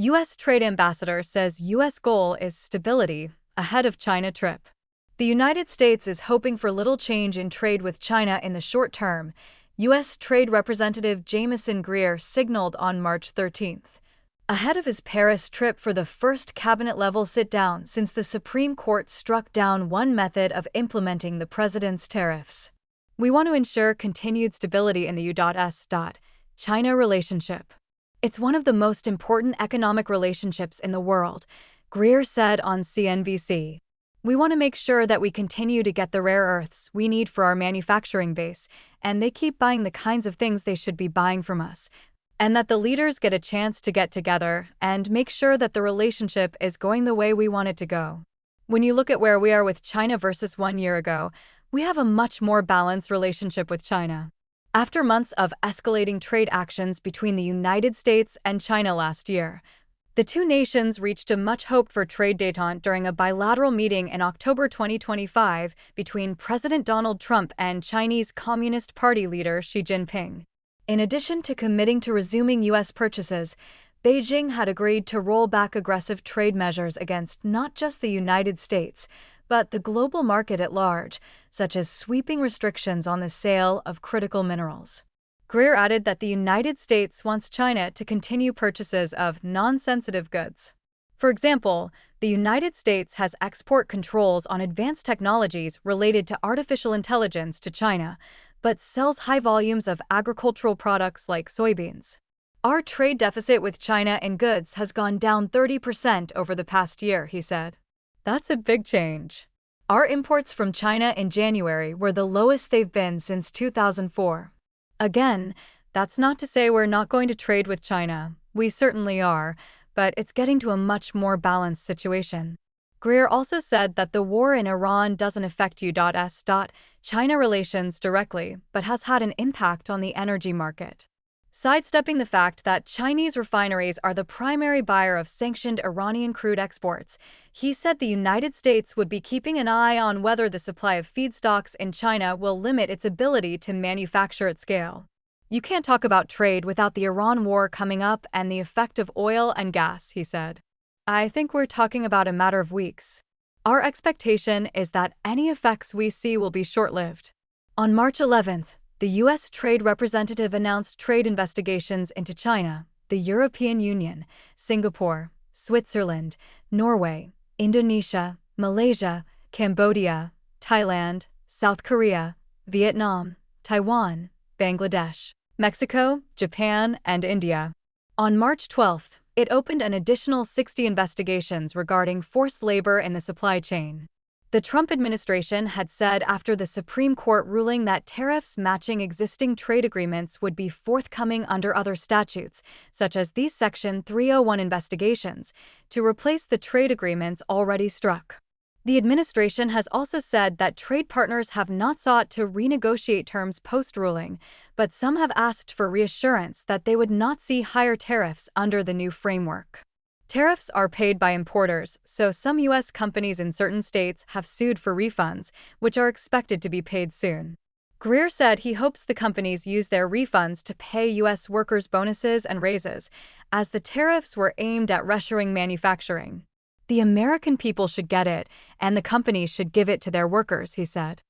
U.S. Trade Ambassador says U.S. goal is stability ahead of China trip. The United States is hoping for little change in trade with China in the short term, U.S. Trade Representative Jamieson Greer signaled on March 13th. Ahead of his Paris trip for the first cabinet-level sit-down since the Supreme Court struck down one method of implementing the president's tariffs. We want to ensure continued stability in the U.S.-China relationship. It's one of the most important economic relationships in the world, Greer said on CNBC. We want to make sure that we continue to get the rare earths we need for our manufacturing base, and they keep buying the kinds of things they should be buying from us, and that the leaders get a chance to get together and make sure that the relationship is going the way we want it to go. When you look at where we are with China versus 1 year ago, we have a much more balanced relationship with China. After months of escalating trade actions between the United States and China last year, the two nations reached a much-hoped-for trade détente during a bilateral meeting in October 2025 between President Donald Trump and Chinese Communist Party leader Xi Jinping. In addition to committing to resuming U.S. purchases, Beijing had agreed to roll back aggressive trade measures against not just the United States, but the global market at large, such as sweeping restrictions on the sale of critical minerals. Greer added that the United States wants China to continue purchases of non-sensitive goods. For example, the United States has export controls on advanced technologies related to artificial intelligence to China, but sells high volumes of agricultural products like soybeans. Our trade deficit with China in goods has gone down 30% over the past year, he said. That's a big change. Our imports from China in January were the lowest they've been since 2004. Again, that's not to say we're not going to trade with China. We certainly are, but it's getting to a much more balanced situation. Greer also said that the war in Iran doesn't affect U.S.-China relations directly, but has had an impact on the energy market. Sidestepping the fact that Chinese refineries are the primary buyer of sanctioned Iranian crude exports, he said the United States would be keeping an eye on whether the supply of feedstocks in China will limit its ability to manufacture at scale. You can't talk about trade without the Iran war coming up and the effect of oil and gas, he said. I think we're talking about a matter of weeks. Our expectation is that any effects we see will be short-lived. On March 11th, the U.S. Trade Representative announced trade investigations into China, the European Union, Singapore, Switzerland, Norway, Indonesia, Malaysia, Cambodia, Thailand, South Korea, Vietnam, Taiwan, Bangladesh, Mexico, Japan, and India. On March 12th, it opened an additional 60 investigations regarding forced labor in the supply chain. The Trump administration had said after the Supreme Court ruling that tariffs matching existing trade agreements would be forthcoming under other statutes, such as these Section 301 investigations, to replace the trade agreements already struck. The administration has also said that trade partners have not sought to renegotiate terms post-ruling, but some have asked for reassurance that they would not see higher tariffs under the new framework. Tariffs are paid by importers, so some U.S. companies in certain states have sued for refunds, which are expected to be paid soon. Greer said he hopes the companies use their refunds to pay U.S. workers bonuses and raises, as the tariffs were aimed at reshoring manufacturing. The American people should get it, and the companies should give it to their workers, he said.